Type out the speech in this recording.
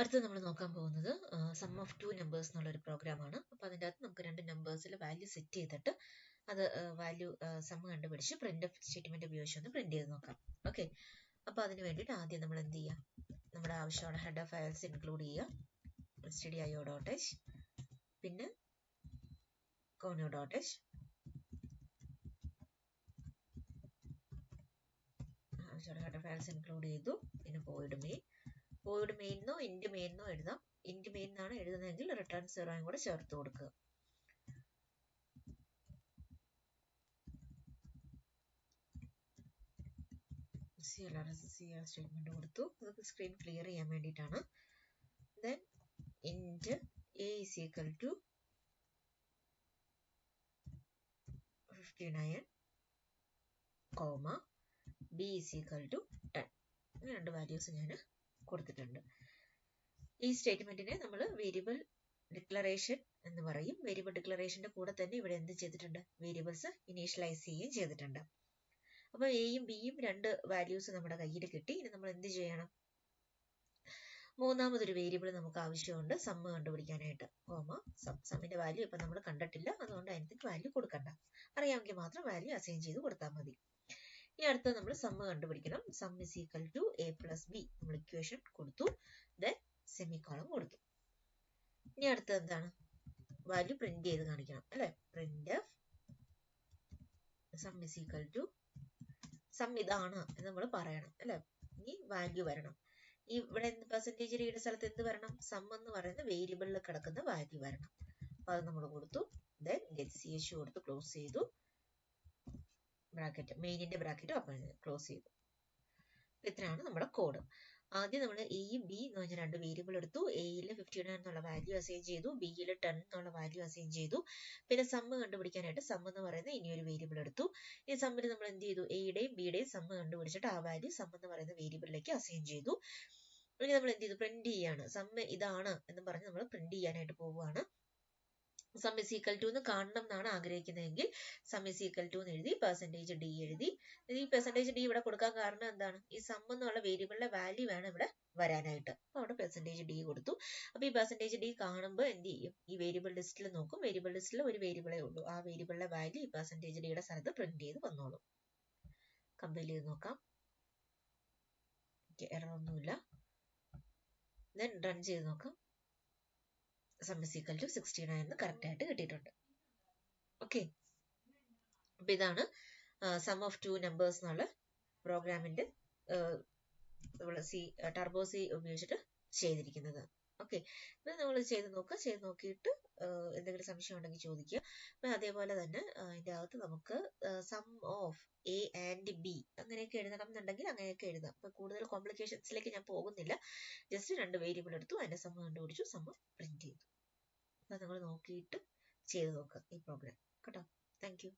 അടുത്ത് നമ്മൾ നോക്കാൻ പോകുന്നത് സം ഓഫ് ടു നമ്പേഴ്സ് എന്നുള്ളൊരു പ്രോഗ്രാമാണ്. അപ്പോൾ അതിൻ്റെ അകത്ത് നമുക്ക് രണ്ട് നമ്പേഴ്സിൽ വാല്യൂ സെറ്റ് ചെയ്തിട്ട് അത് വാല്യൂ സം കണ്ടുപിടിച്ച് പ്രിന്റ് സ്റ്റേറ്റ്മെന്റ് ഉപയോഗിച്ച് ഒന്ന് പ്രിന്റ് ചെയ്ത് നോക്കാം. ഓക്കെ, അപ്പോൾ അതിന് വേണ്ടിയിട്ട് ആദ്യം നമ്മൾ എന്ത് ചെയ്യുക, നമ്മുടെ ആവശ്യമുള്ള ഹെഡർ ഫയൽസ് ഇൻക്ലൂഡ് ചെയ്യുക. stdio.h പിന്നെ conio.h ആവശ്യമുള്ള ഹെഡർ ഫയൽസ് ഇൻക്ലൂഡ് ചെയ്തു. പിന്നെ void main എന്നോ ഇൻഡ് മെയിൻ എന്നോ എഴുതാം. ഇൻഡ് മെയിൻ എന്നാണ് എഴുതുന്നതെങ്കിൽ റിട്ടേൺ 0 കൂടെ ചേർത്ത് കൊടുക്കുക. CR സ്റ്റേറ്റ്മെന്റ് കൊടുത്തു. അതൊക്കെ സ്ക്രീൻ ക്ലിയർ ചെയ്യാൻ വേണ്ടിയിട്ടാണ്. ദെൻ ഇൻഡ് a is equal to 59, b is equal to 10. ഇങ്ങനെ രണ്ട് വാല്യൂസ് ഞാൻ കൊടുത്തിട്ടുണ്ട്. ഈ സ്റ്റേറ്റ്മെന്റിനെ നമ്മൾ വേരിയബിൾ ഡിക്ലറേഷൻ എന്ന് പറയും. വേരിയബിൾ ഡിക്ലറേഷന്റെ കൂടെ തന്നെ ഇവിടെ എന്ത് ചെയ്തിട്ടുണ്ട്, വേരിയബിൾസ് ഇനീഷ്യലൈസ് ചെയ്യുകയും ചെയ്തിട്ടുണ്ട്. അപ്പൊ എയും ബിയും രണ്ട് വാല്യൂസ് നമ്മുടെ കയ്യിൽ കിട്ടി. ഇനി നമ്മൾ എന്ത് ചെയ്യണം, മൂന്നാമതൊരു വേരിയബിൾ നമുക്ക് ആവശ്യമുണ്ട് സമ്മ് കണ്ടുപിടിക്കാനായിട്ട്. സമ്മിന്റെ വാല്യൂ ഇപ്പൊ നമ്മൾ കണ്ടിട്ടില്ല, അതുകൊണ്ട് അതിനകത്ത് വാല്യൂ കൊടുക്കണ്ട. അറിയാമെങ്കിൽ മാത്രം വാല്യൂ അസൈൻ ചെയ്ത് കൊടുത്താൽ മതി. ഇനി അടുത്ത നമ്മൾ സമ്മ് കണ്ടുപിടിക്കണം. Sum is equal to a plus B നമ്മൾ ഇക്വേഷൻ കൊടുത്തു. ദെൻ സെമിക്കോളം കൊടുത്തു. ഇനി അടുത്ത എന്താണ്, വാല്യൂ പ്രിന്റ് ചെയ്ത് കാണിക്കണം അല്ലെ. Print sum is equal to sum ഇതാണ് എന്ന് നമ്മൾ പറയണം അല്ലെ. ഇനി വാല്യൂ വരണം. ഈ ഇവിടെ പെർസെന്റേജ് ഡിയുടെ സ്ഥലത്ത് എന്ത് വരണം, സം എന്ന് പറയുന്ന വേരിയബിളിൽ കിടക്കുന്ന വാല്യൂ വരണം. അപ്പൊ അത് നമ്മൾ കൊടുത്തു. ദെൻ ഗെറ്റ് ch കൊടുത്ത് ക്ലോസ് ചെയ്തു. ബ്രാക്കറ്റ് മെയിനിന്റെ ബ്രാക്കറ്റ് ഓപ്പൺ ക്ലോസ് ചെയ്തു. ഇത്രയാണ് നമ്മുടെ കോഡ്. ആദ്യം നമ്മൾ എയും ബി എന്ന് പറഞ്ഞ രണ്ട് വേരിയബിൾ എടുത്തു. എയിൽ 59 എന്നുള്ള വാല്യൂ അസൈൻ ചെയ്തു, ബിയിൽ 10 എന്നുള്ള വാല്യൂ അസൈൻ ചെയ്തു. പിന്നെ സമ്മ് കണ്ടുപിടിക്കാനായിട്ട് സം എന്ന് പറയുന്ന ഇനിയൊരു വേരിയബിൾ എടുത്തു. ഈ സമ്മിൽ നമ്മൾ എന്ത് ചെയ്തു, എയുടെയും ബിയുടെയും സമ്മ് കണ്ടുപിടിച്ചിട്ട് ആ വാല്യൂ സം എന്ന് പറയുന്ന വേരിയബിളിലേക്ക് അസൈൻ ചെയ്തു. ഇനി നമ്മൾ എന്ത് ചെയ്തു, പ്രിന്റ് ചെയ്യാണ്. സമ്മ് ഇതാണ് എന്ന് പറഞ്ഞ് നമ്മൾ പ്രിന്റ് ചെയ്യാനായിട്ട് പോവുകയാണ്. സം ഇസ് ഈക്വൽ ടു എന്ന് കാണണം എന്നാണ് ആഗ്രഹിക്കുന്നതെങ്കിൽ സം ഇസ് ഈക്വൽ ടു എന്ന് എഴുതി പെർസെന്റേജ് ഡി എഴുതി. ഈ പെർസെന്റേജ് ഡി ഇവിടെ കൊടുക്കാൻ കാരണം എന്താണ്, ഈ സം എന്നുള്ള വേരിയബിളിലെ വാല്യൂ വേണം ഇവിടെ വരാനായിട്ട്. അപ്പൊ അവിടെ പെർസെന്റേജ് ഡി കൊടുത്തു. അപ്പൊ ഈ പെർസെന്റേജ് ഡി കാണുമ്പോൾ എന്ത് ചെയ്യും, ഈ വേരിയബിൾ ലിസ്റ്റിൽ നോക്കും. വേരിയബിൾ ലിസ്റ്റിൽ ഒരു വേരിയബിളേ ഉള്ളൂ. ആ വേരിയബിളിലെ വാല്യൂ ഈ പെർസെന്റേജ് ഡിയുടെ സ്ഥലത്ത് പ്രിന്റ് ചെയ്ത് വന്നോളും. കമ്പൈൽ ചെയ്ത് നോക്കാം. എറർ ഒന്നുമില്ല. ദെൻ റൺ ചെയ്ത് നോക്കാം. സം ഇസ് ഈക്വൽ ടു 69 എന്ന് കറക്റ്റ് ആയിട്ട് കിട്ടിയിട്ടുണ്ട്. ഓക്കെ, അപ്പൊ ഇതാണ് സം ഓഫ് ടു നമ്പേഴ്സ് എന്നുള്ള പ്രോഗ്രാമിന്റെ ടർബോ സി ഉപയോഗിച്ചിട്ട് ചെയ്തിരിക്കുന്നത്. ഓക്കെ, ഇത് നമ്മൾ ചെയ്ത് നോക്കുക. ചെയ്ത് നോക്കിയിട്ട് എന്തെങ്കിലും സംശയം ഉണ്ടെങ്കിൽ ചോദിക്കുക. അപ്പൊ അതേപോലെ തന്നെ അതിന്റെ അകത്ത് നമുക്ക് sum of A and B അങ്ങനെയൊക്കെ എഴുതണം എന്നുണ്ടെങ്കിൽ അങ്ങനെയൊക്കെ എഴുതാം. അപ്പൊ കൂടുതൽ കോംപ്ലിക്കേഷൻസിലേക്ക് ഞാൻ പോകുന്നില്ല. ജസ്റ്റ് രണ്ട് വേരിയബിൾ എടുത്തു, അതിന്റെ സമ്മ് കണ്ടുപിടിച്ചു, സമ്മ് പ്രിന്റ് ചെയ്തു. അപ്പൊ നിങ്ങൾ നോക്കിയിട്ട് ചെയ്ത് നോക്കുക ഈ പ്രോഗ്രാം കേട്ടോ. Thank you.